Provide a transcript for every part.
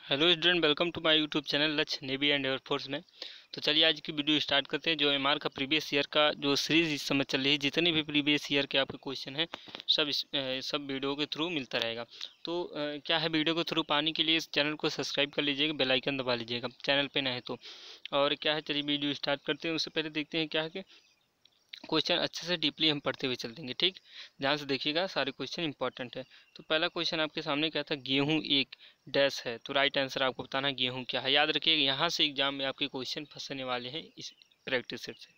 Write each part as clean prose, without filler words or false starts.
Hello student, welcome to my YouTube channel Lakshya navy and air force में। तो चलिए आज की वीडियो स्टार्ट करते हैं। जो एमआर का प्रीवियस ईयर का जो सीरीज इस समय चल रही है, जितने भी प्रीवियस ईयर के आपके क्वेश्चन हैं सब वीडियो के थ्रू मिलता रहेगा। तो क्या है, वीडियो के थ्रू पाने के लिए इस चैनल को सब्सक्राइब कर लीजिएगा, बेल आइकन दबा लीजिएगा चैनल पे नए तो। और क्या है, चलिए वीडियो स्टार्ट करते हैं। उससे पहले देखते हैं क्या है कि क्वेश्चन अच्छे से डीपली हम पढ़ते हुए चल देंगे। ठीक, ध्यान से देखिएगा, सारे क्वेश्चन इंपॉर्टेंट है। तो पहला क्वेश्चन आपके सामने क्या था, गेहूं एक डैश है। तो राइट आंसर आपको बताना है गेहूं क्या है। याद रखिएगा, यहाँ से एग्जाम में आपके क्वेश्चन फंसने वाले हैं इस प्रैक्टिस सेट से।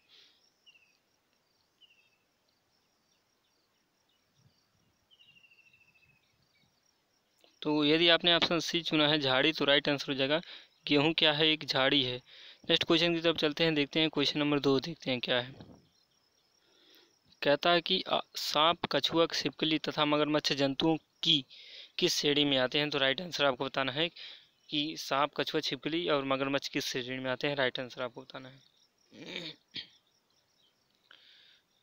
तो यदि आपने ऑप्शन सी चुना है झाड़ी, तो राइट आंसर हो जाएगा गेहूं क्या है, एक झाड़ी है। नेक्स्ट क्वेश्चन की तरफ चलते हैं, देखते हैं क्वेश्चन नंबर 2, देखते हैं क्या है। कहता है कि सांप, कछुआ, छिपकली तथा मगरमच्छ जंतुओं की किस श्रेणी में आते हैं। तो राइट आंसर आपको बताना है कि सांप, कछुआ, छिपकली और मगरमच्छ किस श्रेणी में आते हैं। राइट आंसर आपको बताना है।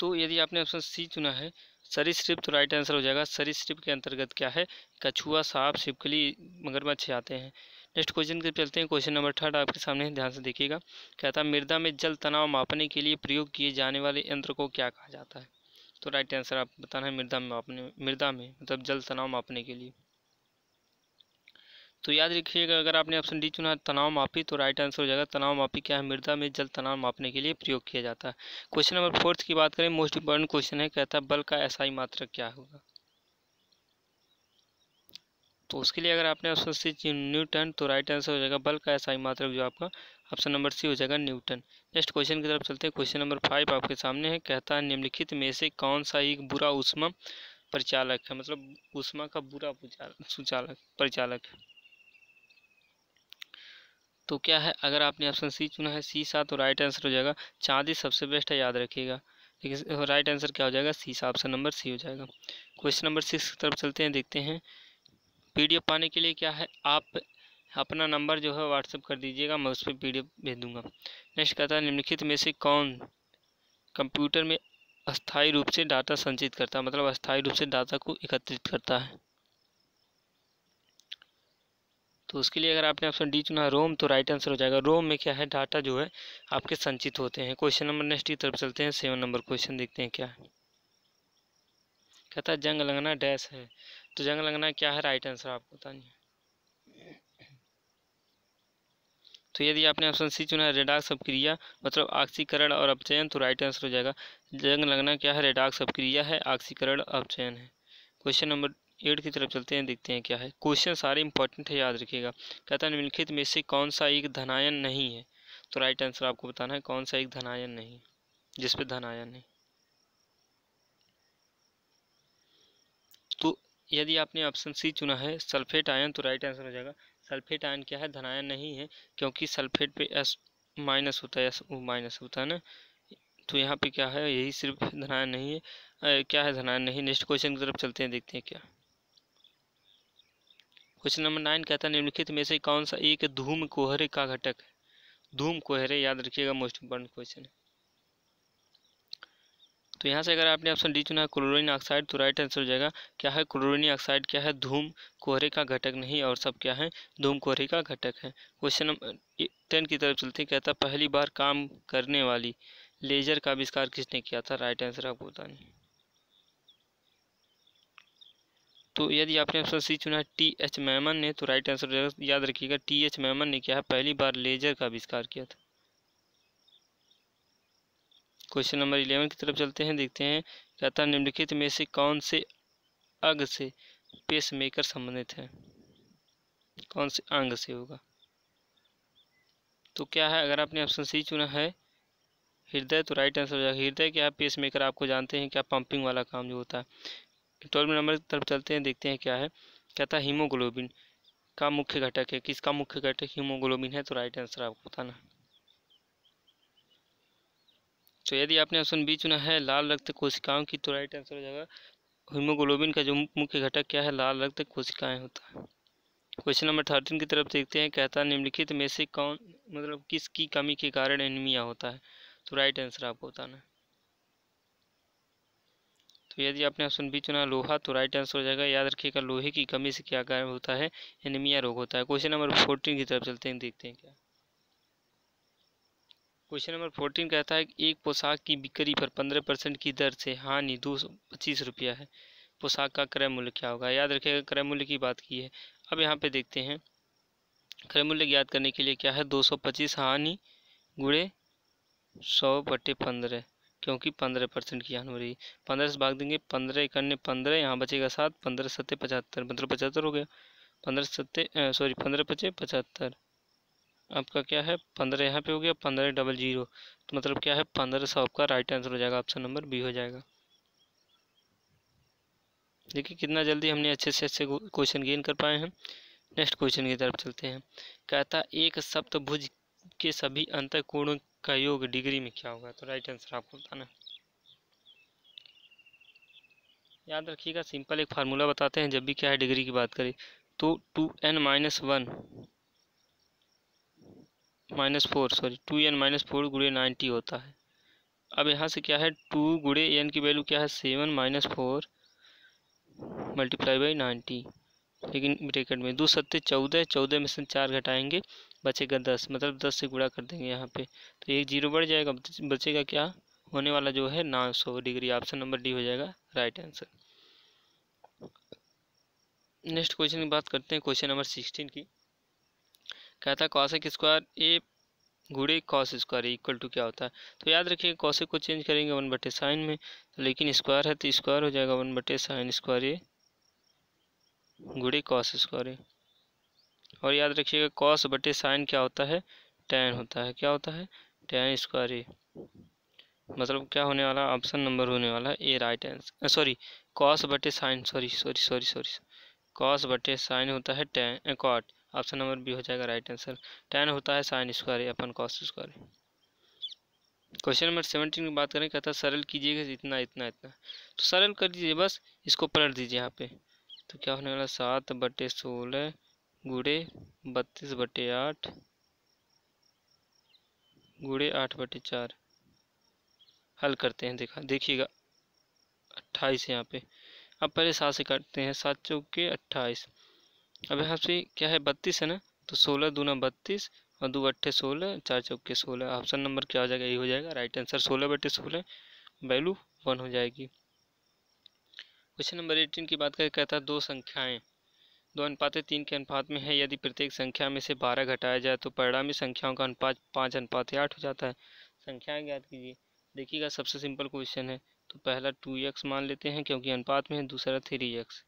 तो यदि आपने ऑप्शन सी चुना है सरीसृप, तो राइट आंसर हो जाएगा सरीसृप के अंतर्गत क्या है, कछुआ, सांप, छिपकली, मगरमच्छ आते हैं। नेक्स्ट क्वेश्चन के चलते हैं। क्वेश्चन नंबर 3 आपके सामने है, ध्यान से देखिएगा। कहता है मृदा में जल तनाव मापने के लिए प्रयोग किए जाने वाले यंत्र को क्या कहा जाता है। तो राइट आंसर आप बताना है मृदा में मतलब जल तनाव मापने के लिए। तो याद रखिएगा, अगर आपने ऑप्शन डी चुना तनाव मापी, तो राइट आंसर हो जाएगा तनाव मापी क्या है, मृदा में जल तनाव मापने के लिए प्रयोग किया जाता है। क्वेश्चन नंबर 4 की बात करें, मोस्ट इंपॉर्टेंट क्वेश्चन है। कहता है बल का एसआई मात्रक क्या होगा। तो उसके लिए अगर आपने ऑप्शन सी न्यूटन, तो राइट आंसर हो जाएगा बल का एसआई मात्रक जो आपका ऑप्शन नंबर सी हो जाएगा न्यूटन। नेक्स्ट क्वेश्चन की तरफ चलते हैं। क्वेश्चन नंबर 5 आपके सामने है। कहता है निम्नलिखित में से कौन सा एक बुरा ऊष्मा परिचालक है, मतलब ऊष्मा का बुरा सुचालक परिचालक है। तो क्या है, अगर आपने ऑप्शन सी चुना है सीसा, तो राइट आंसर हो जाएगा चांदी सबसे बेस्ट है, याद रखिएगा। लेकिन राइट आंसर क्या हो जाएगा, सीसा, ऑप्शन नंबर सी हो जाएगा। क्वेश्चन नंबर 6 की तरफ चलते हैं, देखते हैं। पीडीएफ पाने के लिए क्या है, आप अपना नंबर जो है व्हाट्सएप कर दीजिएगा, मैं उस पर पीडीएफ भेज दूंगा। नेक्स्ट कहता है निम्नलिखित में से कौन कंप्यूटर में अस्थायी रूप से डाटा संचित करता है, मतलब अस्थायी रूप से डाटा को एकत्रित करता है। तो उसके लिए अगर आपने ऑप्शन डी चुना रोम, तो राइट आंसर हो जाएगा रोम में क्या है, डाटा जो है आपके संचित होते हैं। क्वेश्चन नंबर नेक्स्ट की तरफ चलते हैं। 7 नंबर क्वेश्चन देखते हैं क्या है। कहता है जंग लगना डैश है। तो जंग लगना क्या है, राइट आंसर आपको बतानी है। तो यदि आपने ऑप्शन सी चुना है रेडॉक्स अपक्रिया, मतलब ऑक्सीकरण और अपचयन, तो राइट आंसर हो जाएगा जंग लगना क्या है, रेडॉक्स अपक्रिया है, ऑक्सीकरण अपचयन है। क्वेश्चन नंबर 8 की तरफ चलते हैं, देखते हैं क्या है। क्वेश्चन सारे इंपॉर्टेंट है, याद रखिएगा। कहता है निम्नलिखित में से कौन सा एक धनायन नहीं है। तो राइट आंसर आपको बताना है कौन सा एक धनायन नहीं, जिसपे धनायन नहीं। तो यदि आपने ऑप्शन सी चुना है सल्फेट आयन, तो राइट आंसर हो जाएगा सल्फेट आयन क्या है, धनायन नहीं है, क्योंकि सल्फेट पे एस माइनस होता है, एस ओ माइनस होता है ना। तो यहाँ पे क्या है, यही सिर्फ धनायन नहीं है। क्या है, धनायन नहीं। नेक्स्ट क्वेश्चन की तरफ चलते हैं, देखते हैं क्या। क्वेश्चन नंबर 9 कहता है निम्नलिखित में से कौन सा एक धूम कोहरे का घटक है। धूम कोहरे, याद रखिएगा, मोस्ट इंपॉर्टेंट क्वेश्चन है। तो यहाँ से अगर आपने ऑप्शन डी चुना है क्लोरीन ऑक्साइड, तो राइट आंसर हो जाएगा क्या है, क्लोरीन ऑक्साइड क्या है, धूम कोहरे का घटक नहीं, और सब क्या है, धूम कोहरे का घटक है। क्वेश्चन नंबर 10 की तरफ चलते हैं। कहता है पहली बार काम करने वाली लेजर का आविष्कार किसने किया था। राइट आंसर आपको बताना है। तो यदि आपने ऑप्शन सी चुना है टी.एच. मैमन ने, तो राइट आंसर याद रखिएगा टी.एच. मैमन ने क्या है, पहली बार लेजर का आविष्कार किया था। क्वेश्चन नंबर 11 की तरफ चलते हैं, देखते हैं। कहता है निम्नलिखित में से कौन से अंग से पेसमेकर संबंधित है, कौन से अंग से होगा। तो क्या है, अगर आपने ऑप्शन सी चुना है हृदय, तो राइट आंसर हो जाएगा हृदय क्या है, पेसमेकर आपको जानते हैं क्या, पंपिंग वाला काम जो होता है। 12 नंबर की तरफ चलते हैं, देखते हैं क्या है। कहता है हीमोग्लोबिन का मुख्य घटक है, किसका मुख्य घटक हीमोग्लोबिन है। तो राइट आंसर आपको बताना। तो यदि आपने ऑप्शन बी चुना है लाल रक्त कोशिकाओं की, तो राइट आंसर हो जाएगा हीमोग्लोबिन का जो मुख्य घटक क्या है, लाल रक्त कोशिकाएं होता है। क्वेश्चन नंबर 13 की तरफ देखते हैं। कहता है निम्नलिखित में से कौन, मतलब किसकी कमी के कारण एनीमिया होता है। तो राइट आंसर आपको बताना है। तो यदि आपने ऑप्शन बी चुना लोहा तो राइट आंसर हो जाएगा। याद रखिएगा लोहे की कमी से क्या कारण होता है, एनीमिया रोग होता है। क्वेश्चन नंबर 14 की तरफ चलते हैं, देखते हैं क्या क्वेश्चन नंबर 14 कहता है कि एक पोशाक की बिक्री पर 15% की दर से हानि 225 रुपया है, पोशाक का क्रय मूल्य क्या होगा। याद रखिएगा क्रय मूल्य की बात की है। अब यहाँ पे देखते हैं क्रय मूल्य ज्ञात करने के लिए क्या है, 225 हानि गुणे 100/15, क्योंकि 15% की हानि हो रही है। 15 से भाग देंगे, 15 इक्यानवे 15, यहाँ बचेगा 7, 15 सत्ते 75, मतलब 75 हो गया। 15 सत्ते 15 पचे 75, आपका क्या है 15 यहाँ पे हो गया, 15 डबल जीरो, तो मतलब क्या है 1500 आपका राइट आंसर हो जाएगा। ऑप्शन नंबर बी हो जाएगा। देखिए कितना जल्दी हमने अच्छे से अच्छे क्वेश्चन गेन कर पाए हैं। नेक्स्ट क्वेश्चन की तरफ चलते हैं। कहता एक सप्तभुज के सभी अंतःकोणों का योग डिग्री में क्या होगा, तो राइट आंसर आपको बताना। याद रखिएगा सिंपल एक फार्मूला बताते हैं जब भी क्या है डिग्री की बात करें तो 2n-1 2n-4 गुणे 90 होता है। अब यहाँ से क्या है 2 गुणे n की वैल्यू क्या है 7-4 मल्टीप्लाई बाई 90, लेकिन ब्रैकेट में 2 सत्ते 14, 14 में से 4 घटाएंगे बचेगा 10, मतलब 10 से गुणा कर देंगे यहाँ पे, तो एक जीरो बढ़ जाएगा, बचेगा क्या होने वाला जो है 900 डिग्री। ऑप्शन नंबर डी हो जाएगा राइट आंसर। नेक्स्ट क्वेश्चन की बात करते हैं क्वेश्चन नंबर 16 की। कहता है कॉसेक स्क्वायर ए गुणे कॉस स्क्वायर इक्वल टू क्या होता है। तो याद रखिए कॉसेक को चेंज करेंगे 1/sin में, तो लेकिन स्क्वायर है तो स्क्वायर हो जाएगा 1/sin स्क्वायर ए गुणे कॉस स्क्वायर ए। और याद रखिएगा cos/sin क्या होता है, tan होता है। क्या होता है, tan स्क्वायर ए, मतलब क्या होने वाला ऑप्शन नंबर होने वाला है A right answer. Sorry cos/sin, sorry cos/sin होता है tan cot, option number B हो जाएगा राइट आंसर। tan होता है sin स्क्वायर ए अपन cos square A. Question number 17 की बात करें, कहता है सरल कीजिएगा इतना इतना इतना, तो सरल कर दीजिए बस, इसको पलट दीजिए यहाँ पे, तो क्या होने वाला 7/16 गुणे 32/8 गुणे 8/4। हल करते हैं, देखिएगा 28 यहाँ पे। अब पहले 7 से काटते हैं, 7 चौके 28। अब यहाँ से क्या है 32 है ना, तो 16 दूना 32 और 2 अट्ठे 16, 4 चौके 16। ऑप्शन नंबर क्या हो जाएगा, यही हो जाएगा राइट आंसर। 16/16 वैल्यू 1 हो जाएगी। क्वेश्चन नंबर 18 की बात करें, कहता है दो संख्याएं 2:3 के अनुपात में है, यदि प्रत्येक संख्या में से 12 घटाया जाए तो परिणामी संख्याओं का अनुपात 5:8 हो जाता है। संख्याएं ज्ञात कीजिए। देखिएगा सबसे सिंपल क्वेश्चन है, तो पहला 2x मान लेते हैं क्योंकि अनुपात में है, दूसरा 3x,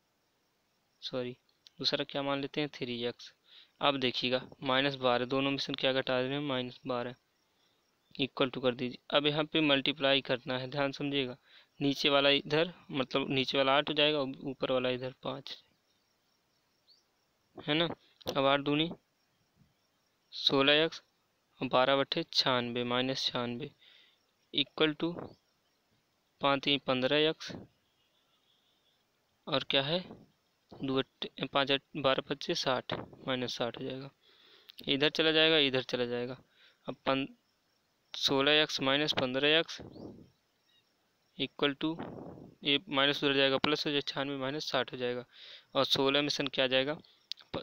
दूसरा क्या मान लेते हैं 3x। अब देखिएगा -12, दोनों में से क्या घटा रहे हैं -12, इक्वल टू कर दीजिए। अब यहाँ पे मल्टीप्लाई करना है, ध्यान समझिएगा, नीचे वाला इधर, मतलब नीचे वाला 8 हो जाएगा, ऊपर वाला इधर 5 है ना। अब 8 दूनी 16x और 12/96 -96 इक्वल टू 5×3 = 15x और क्या है 5×8 = 12×25 = 60 -60 हो जाएगा, इधर चला जाएगा इधर चला जाएगा। अब 16x - 15x इक्वल टू, ये माइनस उधर जाएगा प्लस हो जाएगा, 96 - 60 हो जाएगा। और 16 में से क्या जाएगा,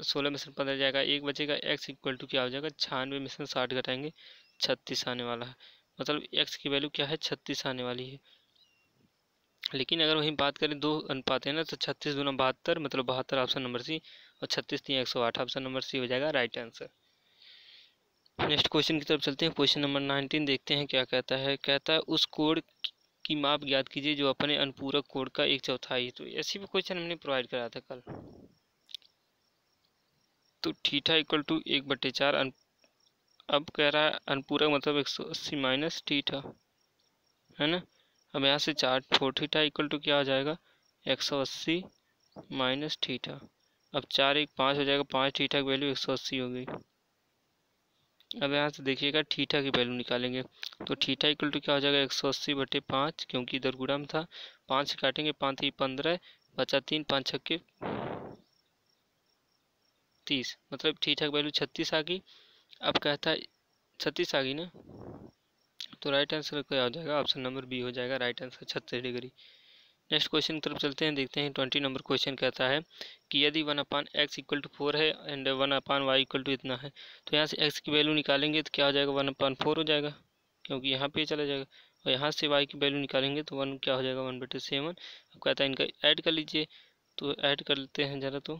16 में से 15 जाएगा, एक बचेगा। x इक्वल टू क्या हो जाएगा 96 में से 60 घटाएंगे 36 आने वाला है, मतलब x की वैल्यू क्या है 36 आने वाली है। लेकिन अगर वहीं बात करें दो अनुपात है ना, तो 36 दूना 72, मतलब 72 ऑप्शन नंबर सी, और 36×3 = 108 ऑप्शन नंबर सी हो जाएगा राइट आंसर। नेक्स्ट क्वेश्चन की तरफ चलते हैं। क्वेश्चन नंबर 19 देखते हैं क्या कहता है। कहता है उस कोण की माप ज्ञात कीजिए जो अपने अनुपूरक कोण का 1/4। तो ऐसी भी क्वेश्चन हमने प्रोवाइड कराया था कल। तो थीटा इक्वल टू 1/4, अब कह रहा है अनुपूरक मतलब 180 माइनस थीटा, है ना। अब यहाँ से 4 थीटा इक्वल टू क्या हो जाएगा 180 माइनस थीटा। अब 4 1 5 हो जाएगा, 5 थीटा की वैल्यू 180 हो गई। अब यहाँ से देखिएगा थीटा की वैल्यू निकालेंगे, तो थीटा इक्वल टू क्या हो जाएगा 180/5, क्योंकि इधर गुणा में था। 5 से काटेंगे, 5 3 15 बचा 3, 5 छक्के 30, मतलब थीटा की वैल्यू 36 आ गई। अब कहता है 36 आ गई ना, तो राइट आंसर क्या हो जाएगा ऑप्शन नंबर बी हो जाएगा right answer 36 degree. Next question की तरफ चलते हैं, देखते हैं 20 नंबर क्वेश्चन कहता है कि यदि 1/x इक्वल टू 4 है एंड 1/y इक्वल टू इतना है, तो यहाँ से x की वैल्यू निकालेंगे तो क्या हो जाएगा, 1/4 हो जाएगा, क्योंकि यहाँ पे चला जाएगा। और यहाँ से y की वैल्यू निकालेंगे तो 1 क्या हो जाएगा, 1/7। अब कहता है इनका ऐड कर लीजिए, तो ऐड कर लेते हैं ज़रा, तो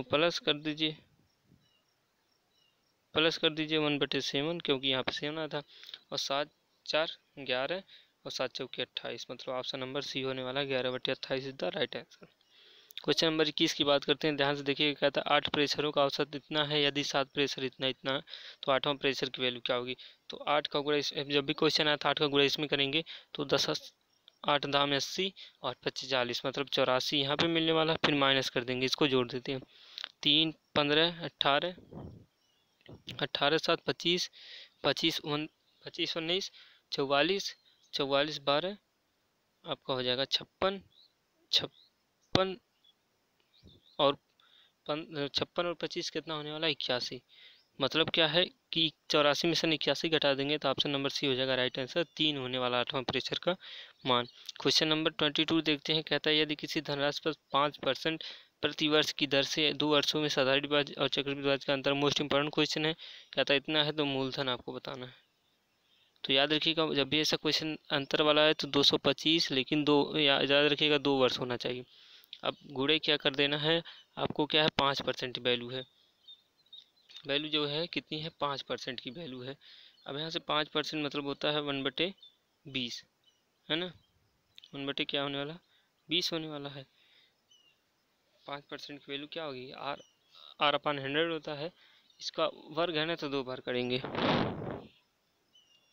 प्लस कर दीजिए, 1/7, क्योंकि यहाँ पे 7 आया था। और 7 4 11 और 7 चौके 28, मतलब ऑप्शन नंबर सी होने वाला है, 11/28 is the right answer. Question number 21 की बात करते हैं, ध्यान से देखिएगा। कहता है 8 प्रेशरों का औसत इतना है, यदि 7 प्रेशर इतना इतना तो 8वां प्रेशर की वैल्यू क्या होगी। तो 8 का गुणा, जब भी क्वेश्चन आया था 8 का गुणा इसमें करेंगे तो 10 8 दाम 80 और 25 40, मतलब 84 यहाँ पे मिलने वाला। फिर माइनस कर देंगे, इसको जोड़ देते हैं, 3 15 18 18 7 25 25 19 44 44 12 आपका हो जाएगा 56 56 और 56 और 25 कितना होने वाला है, 81। मतलब क्या है कि 84 में से 81 घटा देंगे तो ऑप्शन नंबर सी हो जाएगा राइट आंसर, 3 होने वाला 8वां प्रेशर का मान। क्वेश्चन नंबर 22 देखते हैं। कहता है यदि किसी धनराशि पर 5% प्रति वर्ष की दर से 2 वर्षों में साधारण ब्याज और चक्रवृद्धि ब्याज का अंतर, मोस्ट इंपॉर्टेंट क्वेश्चन है। कहता है इतना है तो मूलधन आपको बताना है। तो याद रखिएगा, जब भी ऐसा क्वेश्चन अंतर वाला है तो 225, लेकिन याद रखिएगा 2 वर्ष होना चाहिए। अब गुणे क्या कर देना है आपको, क्या है 5% वैल्यू है, वैल्यू जो है कितनी है, 5% की वैल्यू है। अब यहाँ से 5% मतलब होता है 1/20, है ना, 1 क्या होने वाला, 20 होने वाला है। 5% की वैल्यू क्या होगी, R/100 होता है, इसका वर्ग है ना तो 2 बार करेंगे,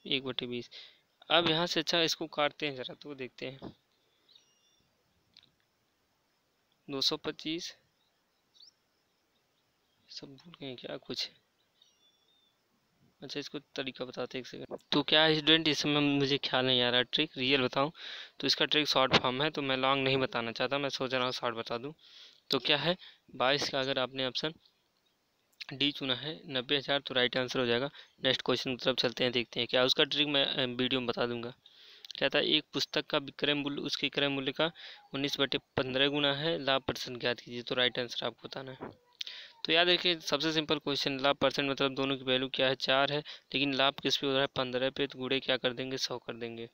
1/20। अब यहाँ से अच्छा इसको काटते हैं जरा, तो देखते हैं 225, सब भूल गए क्या कुछ। अच्छा इसको तरीका बताते हैं, एक सेकंड। तो क्या है स्टूडेंट, इस समय मुझे ख्याल नहीं आ रहा, ट्रिक रियल बताऊं तो इसका ट्रिक शॉर्ट फॉर्म है, तो मैं लॉन्ग नहीं बताना चाहता, मैं सोच रहा हूँ शॉर्ट बता दूं। तो क्या है 22 का अगर आपने ऑप्शन डी चुना है, 90,000, तो राइट आंसर हो जाएगा। नेक्स्ट क्वेश्चन की तरफ चलते हैं, देखते हैं क्या उसका ट्रिक, मैं वीडियो में बता दूंगा। कहता है एक पुस्तक का विक्रय मूल्य उसके क्रय मूल्य का 19/15 गुना है, लाभ परसेंट ज्ञात कीजिए, तो राइट आंसर आपको बताना है। तो याद रखिए सबसे सिंपल क्वेश्चन, लाभ परसेंट मतलब दोनों की वैल्यू क्या है, 4 है, लेकिन लाभ किस पे हो रहा है, 15 पे, तो गुणे क्या कर देंगे, 100 कर देंगे।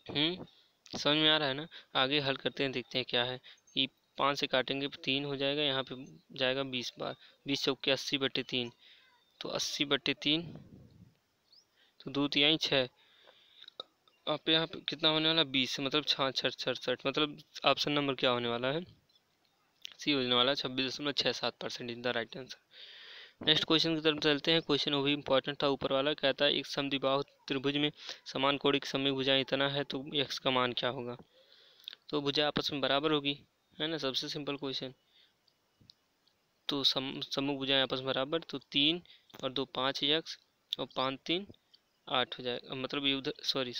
समझ में आ रहा है ना। आगे हल करते हैं, देखते हैं क्या है कि 5 से काटेंगे 3 हो जाएगा, यहाँ पे जाएगा 20 बार, 20 चौके 80/3, तो 80/3, तो 2 तिहाई 6, आप यहाँ पे कितना होने वाला, 20, मतलब 66, मतलब ऑप्शन नंबर क्या होने वाला है, सी होने वाला है, 26.67% in the right answer. Next question की तरफ चलते हैं। क्वेश्चन वो भी इंपॉर्टेंट था, ऊपर वाला कहता है एक समद्विबाहु त्रिभुज में समान कोण की समूह भुजाएं इतना है तो x का मान क्या होगा। तो भुजा आपस में बराबर होगी, है ना, सबसे सिंपल क्वेश्चन। तो समूह भुजाएं आपस में बराबर, तो 3 और 2 5x और 5 3 8 हो जाएगा, मतलब ये उधर सॉरी,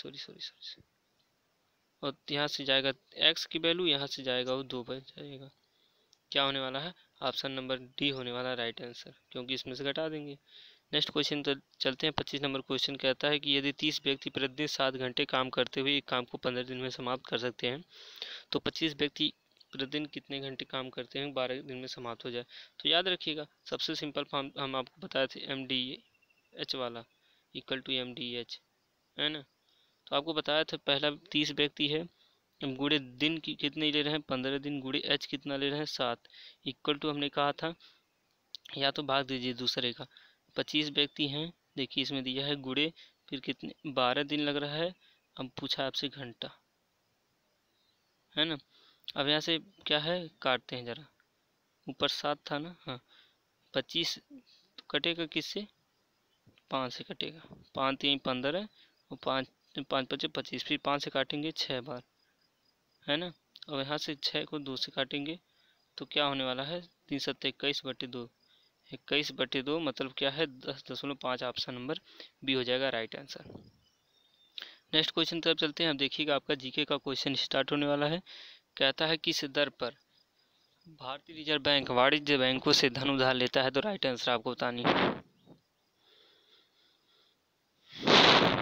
और यहाँ से जाएगा x की वैल्यू, यहाँ से जाएगा वो 2 बन जाएगा, क्या होने वाला है, ऑप्शन नंबर डी होने वाला राइट आंसर, क्योंकि इसमें से घटा देंगे। नेक्स्ट क्वेश्चन तो चलते हैं, 25 नंबर क्वेश्चन कहता है कि यदि 30 व्यक्ति प्रतिदिन 7 घंटे काम करते हुए एक काम को 15 दिन में समाप्त कर सकते हैं, तो 25 व्यक्ति प्रतिदिन कितने घंटे काम करते हैं 12 दिन में समाप्त हो जाए। तो याद रखिएगा सबसे सिंपल फॉर्म हम आपको बताए थे, MDH वाला इक्वल टू MDH, है ना। तो आपको बताया था पहला 30 व्यक्ति है, गुणे दिन की कितने ले रहे हैं, 15 दिन, गुणे h कितना ले रहे हैं, 7, इक्वल टू हमने कहा था, या तो भाग दीजिए दूसरे का, 25 व्यक्ति हैं, देखिए इसमें दिया है गुणे, फिर कितने 12 दिन लग रहा है, अब पूछा आपसे घंटा, है ना। अब यहाँ से क्या है काटते हैं जरा, ऊपर 7 था ना, हाँ, 25 तो कटेगा किससे, 5 से कटेगा, 5 3 15 और 5 5 5 25, फिर 5 से काटेंगे 6 बार, है ना। और यहाँ से 6 को 2 से काटेंगे तो क्या होने वाला है, 3 7 21/2, 21/2 मतलब क्या है 10.5, ऑप्शन नंबर बी हो जाएगा राइट आंसर। नेक्स्ट क्वेश्चन तरफ चलते हैं। अब देखिएगा आपका जीके का क्वेश्चन स्टार्ट होने वाला है। कहता है किस दर पर भारतीय रिजर्व बैंक वाणिज्य बैंकों से धन उधार लेता है, तो राइट आंसर आपको बतानी है।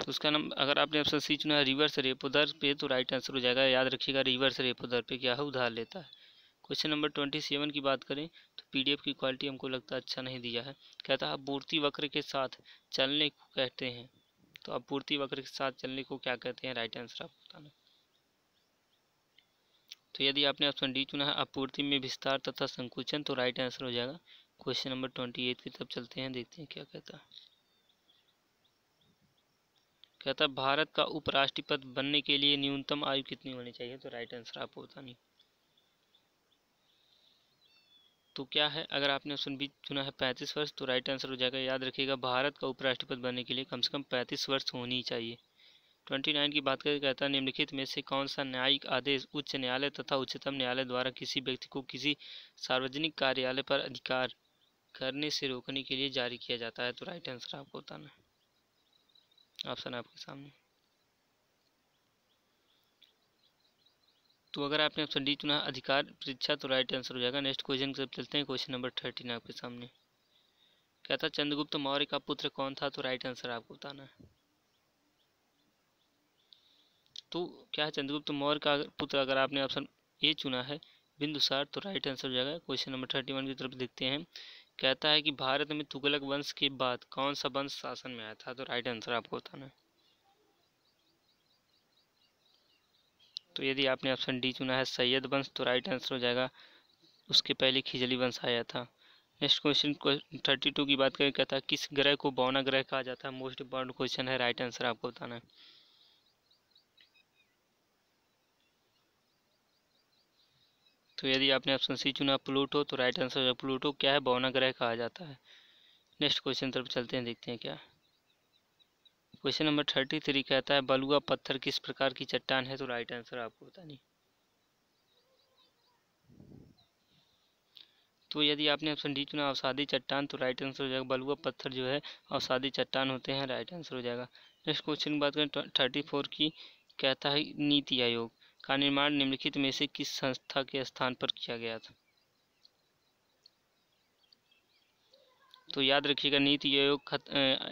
तो उसका नाम, अगर आपने ऑप्शन सी चुना है रिवर्स रेपो दर पे, तो राइट आंसर हो जाएगा। याद रखिएगा रिवर्स रेपो दर पे क्या है, उधार लेता है। क्वेश्चन नंबर 27 की बात करें तो पीडीएफ की क्वालिटी हमको लगता है अच्छा नहीं दिया है। कहता है आपूर्ति वक्र के साथ चलने को कहते हैं। तो आपूर्ति वक्र के साथ चलने को क्या कहते हैं, राइट आंसर आपको बताना। तो यदि आपने ऑप्शन डी चुना है आपूर्ति में विस्तार तथा संकुचन, तो राइट आंसर हो जाएगा। क्वेश्चन नंबर 28 की तरफ चलते हैं, देखते हैं क्या कहता है। कहता है भारत का उपराष्ट्रपति बनने के लिए न्यूनतम आयु कितनी होनी चाहिए, तो राइट आंसर आपको बतानी। तो क्या है, अगर आपने ऑप्शन बी चुना है 35 वर्ष, तो राइट आंसर हो जाएगा। याद रखिएगा भारत का उपराष्ट्रपति बनने के लिए कम से कम 35 वर्ष होनी चाहिए। 29 की बात करें, कहता है निम्नलिखित में से कौन सा न्यायिक आदेश उच्च न्यायालय तथा उच्चतम न्यायालय द्वारा किसी व्यक्ति को किसी सार्वजनिक कार्यालय पर अधिकार करने से रोकने के लिए जारी किया जाता है, तो राइट आंसर आपको बताना है। ऑप्शन आपके सामने। तो अगर आपने ऑप्शन डी चुना अधिकार परीक्षा, तो राइट आंसर हो जाएगा। नेक्स्ट क्वेश्चन की तरफ चलते हैं। क्वेश्चन नंबर 13 आपके सामने। कहता चंद्रगुप्त मौर्य का पुत्र कौन था, तो राइट आंसर आपको बताना है। तो क्या है, चंद्रगुप्त मौर्य का पुत्र अगर आपने ऑप्शन ए चुना है बिंदुसार, तो राइट आंसर हो जाएगा। क्वेश्चन नंबर 31 की तरफ देखते हैं। कहता है कि भारत में तुगलक वंश के बाद कौन सा वंश शासन में आया था, तो राइट आंसर आपको बताना है। तो यदि आपने ऑप्शन डी चुना है सैयद वंश, तो राइट आंसर हो जाएगा। उसके पहले खिजली वंश आया था। नेक्स्ट क्वेश्चन 32 की बात करें, कहता है किस ग्रह को बौना ग्रह कहा जाता है। मोस्ट इंपॉर्टेंट क्वेश्चन है, राइट आंसर आपको बताना है। तो यदि आपने ऑप्शन सी चुना प्लूटो, तो राइट आंसर है प्लूटो क्या है, बौना ग्रह कहा जाता है। नेक्स्ट क्वेश्चन तरफ चलते हैं, देखते हैं क्या। क्वेश्चन नंबर 33 कहता है बलुआ पत्थर किस प्रकार की चट्टान है, तो राइट आंसर आपको बतानी। तो यदि आपने ऑप्शन डी चुना अवसादी चट्टान, तो राइट आंसर हो जाएगा। बलुआ पत्थर जो है अवसादी चट्टान होते हैं, राइट आंसर हो जाएगा। नेक्स्ट क्वेश्चन की बात करें 34 की, कहता है नीति आयोग का निर्माण निम्नलिखित में से किस संस्था के स्थान पर किया गया था। तो याद रखिएगा नीति आयोग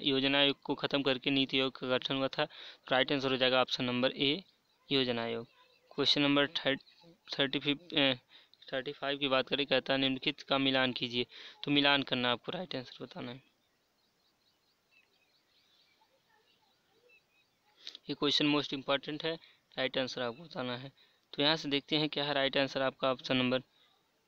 योजना आयोग को खत्म करके नीति आयोग का गठन हुआ था। राइट आंसर हो जाएगा ऑप्शन नंबर ए योजना आयोग। क्वेश्चन नंबर 35 की बात करें, कहता है निम्नलिखित का मिलान कीजिए। तो मिलान करना आपको राइट आंसर बताना है। ये क्वेश्चन मोस्ट इंपॉर्टेंट है, राइट आंसर आपको बताना है। तो यहाँ से देखते हैं क्या है राइट आंसर आपका। ऑप्शन नंबर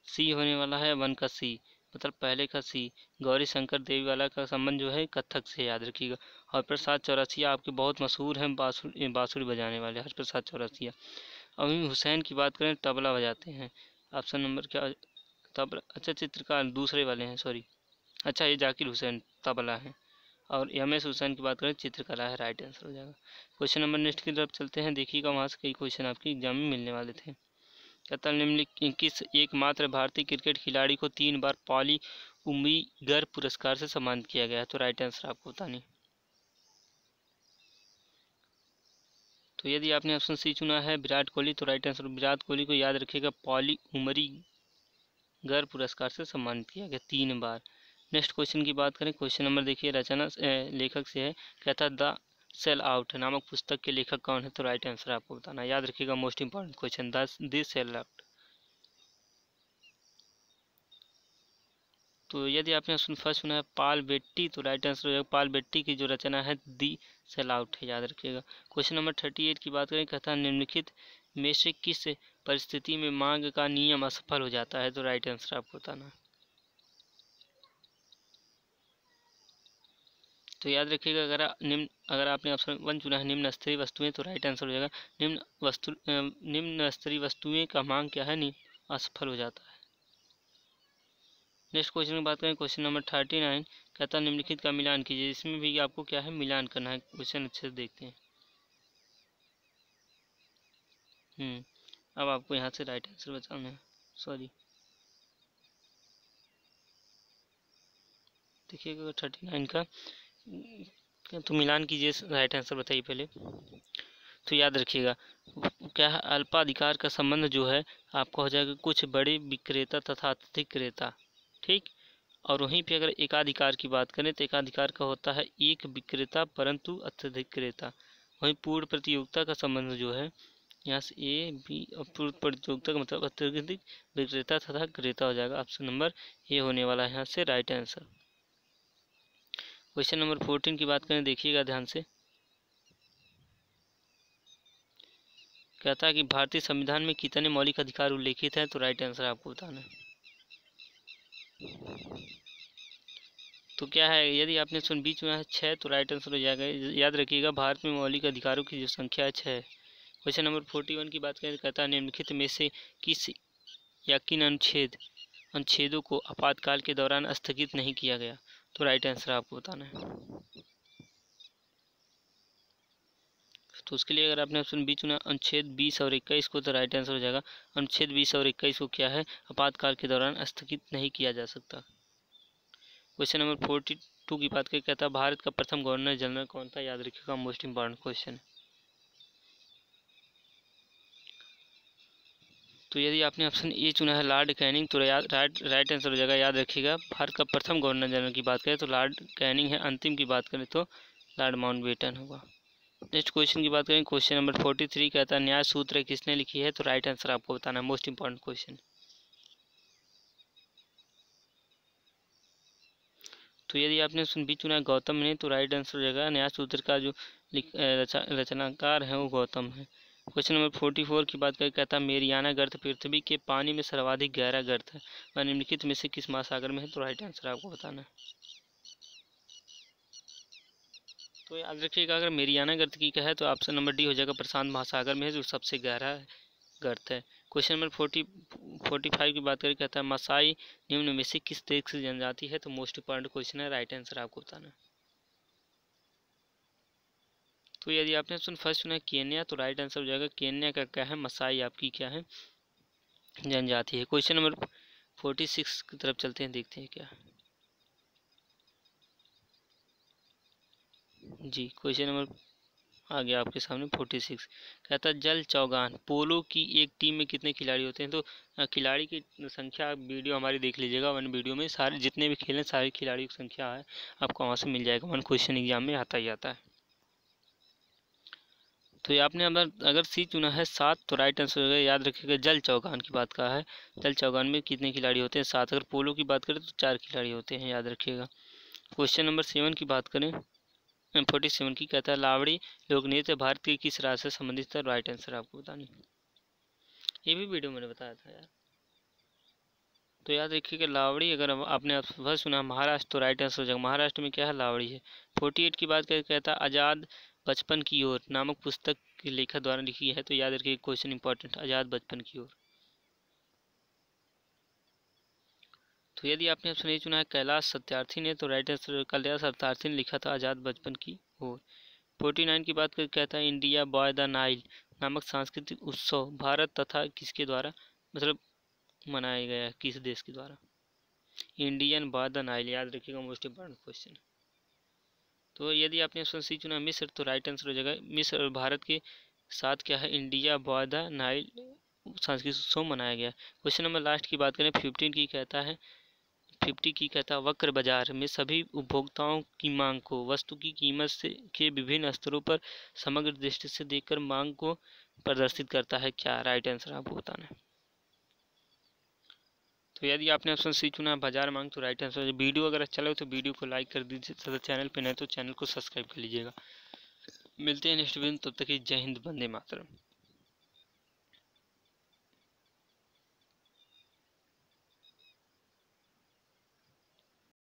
सी होने वाला है, 1 का सी, मतलब पहले का सी। गौरी शंकर देवी वाला का संबंध जो है कथक से, याद रखिएगा। और प्रसाद चौरसिया आपके बहुत मशहूर हैं बांसुरी बजाने वाले, हरप्रसाद चौरसिया। अमीम हुसैन की बात करें तबला बजाते हैं। ऑप्शन नंबर क्या, तबला, अच्छा चित्रकार दूसरे वाले हैं, सॉरी। अच्छा ये जाकिर हुसैन तबला है। और एम.एस. हुसैन की बात करें चित्रकला है, राइट आंसर हो जाएगा। क्वेश्चन नंबर नेक्स्ट की तरफ चलते हैं, देखिएगा वहाँ से कई क्वेश्चन आपके एग्जाम में मिलने वाले थे। कहता निम्नलिखित किस एकमात्र भारतीय क्रिकेट खिलाड़ी को 3 बार पॉली उम्रीगर पुरस्कार से सम्मानित किया गया है, तो राइट आंसर आपको बतानी। तो यदि आपने ऑप्शन सी चुना है विराट कोहली, तो राइट आंसर विराट कोहली को याद रखिएगा पॉली उम्रीगर पुरस्कार से सम्मानित किया गया 3 बार। नेक्स्ट क्वेश्चन की बात करें, क्वेश्चन नंबर देखिए रचना लेखक से है। कहता द सेल आउट नामक पुस्तक के लेखक कौन है, तो राइट आंसर आपको बताना। याद रखिएगा most important question, the sell out. तो यदि आपने फर्स्ट सुना है पाल बेट्टी, तो राइट आंसर हो जाएगा पाल बेट्टी की जो रचना है दी सेल आउट है, याद रखिएगा। क्वेश्चन नंबर 38 की बात करें, कहता है निम्नलिखित में से किस परिस्थिति में मांग का नियम असफल हो जाता है, तो राइट आंसर आपको बताना। तो याद रखिएगा अगर आपने ऑप्शन 1 चुना है निम्न स्तरीय वस्तुएं, तो राइट आंसर हो जाएगा निम्न स्तरीय वस्तुएं का मांग क्या है, नहीं असफल हो जाता है। नेक्स्ट क्वेश्चन की बात करें, क्वेश्चन नंबर 39 कहता है निम्नलिखित का मिलान कीजिए। इसमें भी आपको क्या है मिलान करना है। क्वेश्चन अच्छे से देखते हैं। अब आपको यहाँ से राइट आंसर बताना है, सॉरी देखिएगा 39 का, तो मिलान कीजिए, राइट आंसर बताइए पहले। तो याद रखिएगा क्या है अल्पाधिकार का संबंध जो है आपका हो जाएगा कुछ बड़े विक्रेता तथा अत्यधिक क्रेता, ठीक। और वहीं पे अगर एकाधिकार की बात करें तो एकाधिकार का होता है एक विक्रेता परंतु अत्यधिक क्रेता। वहीं पूर्ण प्रतियोगिता का संबंध जो है यहाँ से ए बी और पूर्ण प्रतियोगिता का मतलब अत्यधिक विक्रेता तथा क्रेता हो जाएगा। ऑप्शन नंबर ए होने वाला है यहाँ से राइट आंसर। क्वेश्चन नंबर 14 की बात करें, देखिएगा ध्यान से। कहता है कि भारतीय संविधान में कितने मौलिक अधिकार उल्लेखित हैं, तो राइट आंसर आपको बताना है। तो क्या है, यदि आपने ऑप्शन बी चुना है 6 तो राइट आंसर हो जाएगा। याद रखिएगा भारत में मौलिक अधिकारों की जो संख्या है 6 है। क्वेश्चन नंबर 41 की बात करें, कहता है निम्नलिखित में से किस या किन अनुच्छेदों को आपातकाल के दौरान स्थगित नहीं किया गया, तो राइट आंसर आपको बताना है। तो उसके लिए अगर आपने ऑप्शन बी चुना अनुच्छेद 20 और 21 को, तो राइट आंसर हो जाएगा अनुच्छेद 20 और 21 को क्या है, आपातकाल के दौरान स्थगित नहीं किया जा सकता। क्वेश्चन नंबर 42 की बात करें, कहता है भारत का प्रथम गवर्नर जनरल कौन था। याद रखिएगा मोस्ट इंपॉर्टेंट क्वेश्चन। तो यदि आपने ऑप्शन ए चुना है लॉर्ड कैनिंग, तो राइट आंसर हो जाएगा। याद रखिएगा भारत का प्रथम गवर्नर जनरल की बात करें तो लॉर्ड कैनिंग है, अंतिम की बात करें तो लॉर्ड माउंटबेटन होगा। नेक्स्ट क्वेश्चन की बात करें, क्वेश्चन नंबर 43 कहता है न्याय सूत्र किसने लिखी है, तो राइट आंसर आपको बताना है। Most important question. तो यदि आपने ऑप्शन बी चुना है गौतम ने, तो राइट आंसर हो जाएगा न्याय सूत्र का जो रचनाकार है वो गौतम है। क्वेश्चन नंबर 44 की बात करें, कहता है मेरियाना गर्त पृथ्वी के पानी में सर्वाधिक गहरा गर्त है, वह निम्नलिखित में से किस महासागर में है, तो राइट आंसर आपको बताना है। तो याद रखिएगा अगर मेरियाना गर्त की कहे तो ऑप्शन नंबर डी हो जाएगा, प्रशांत महासागर में है जो सबसे गहरा गर्त है। क्वेश्चन नंबर 45 की बात करें, कहता है मसाई निम्न में से किस देश की जनजाति है, तो मोस्ट इंपॉर्टेंट क्वेश्चन है, राइट आंसर आपको बताना है। तो यदि आपने ऑप्शन फर्स्ट चुना है केन्या, तो राइट आंसर हो जाएगा केन्या का क्या है, मसाई आपकी क्या है, जनजाति है। क्वेश्चन नंबर 46 की तरफ चलते हैं, देखते हैं क्या जी। क्वेश्चन नंबर आ गया आपके सामने 46, कहता है जल चौगान पोलो की एक टीम में कितने खिलाड़ी होते हैं, तो खिलाड़ी की संख्या आप वीडियो हमारी देख लीजिएगा, वन वीडियो में सारे जितने भी खेल हैं सारे खिलाड़ियों की संख्या है आपको वहाँ से मिल जाएगा, वन क्वेश्चन एग्जाम में आता ही आता है। तो ये आपने अगर सी चुना है 7, तो राइट आंसर होगा। याद रखिएगा जल चौगान की बात कहा है, जल चौगान में कितने खिलाड़ी होते हैं, 7। अगर पोलो की बात करें तो 4 खिलाड़ी होते हैं, याद रखिएगा। क्वेश्चन नंबर 7 की बात करें 47 की, कहता है लावड़ी लोक नृत्य भारत के किस राज्य से संबंधित है, राइट आंसर आपको बतानी, ये भी वीडियो मैंने बताया था यार। तो याद रखिएगा लावड़ी अगर आपने फर्स्ट सुना महाराष्ट्र, तो राइट आंसर हो जाएगा महाराष्ट्र में क्या है, लावड़ी है। 48 की बात करके कहता है आज़ाद बचपन की ओर नामक पुस्तक के लेखक द्वारा लिखी है, तो याद रखिए क्वेश्चन इंपॉर्टेंट, आज़ाद बचपन की ओर। तो यदि आपने ऑप्शन ए चुना है कैलाश सत्यार्थी ने, तो राइट आंसर कैलाश सत्यार्थी ने लिखा था आज़ाद बचपन की ओर। 49 की बात करके कहता है इंडिया बॉय द नाइल नामक सांस्कृतिक उत्सव भारत तथा किसके द्वारा मतलब मनाया गया है, किस देश के द्वारा, इंडियन बॉय द नाइल। याद रखिएगा मोस्ट इंपॉर्टेंट क्वेश्चन। तो यदि आपने ऑप्शन सी चुना मिस्र, तो राइट आंसर हो जाएगा मिस्र और भारत के साथ क्या है, इंडिया बॉय द नाइल सांस्कृतिक उत्सव मनाया गया। क्वेश्चन नंबर लास्ट की बात करें 15 की, कहता है 50 की, कहता है वक्र बाजार में सभी उपभोक्ताओं की मांग को वस्तु की कीमत से के विभिन्न स्तरों पर समग्र दृष्टि से देखकर मांग को प्रदर्शित करता है, क्या, राइट आंसर आपको बताना है। तो यदि आपने ऑप्शन सी चुना है बाजार मांग, तो राइट आंसर। वीडियो अगर अच्छा लगे तो वीडियो को लाइक कर दीजिए तथा चैनल पर नए तो चैनल को सब्सक्राइब कर लीजिएगा। मिलते हैं नेक्स्ट वीडियो, तब तक जय हिंद, वंदे मातरम।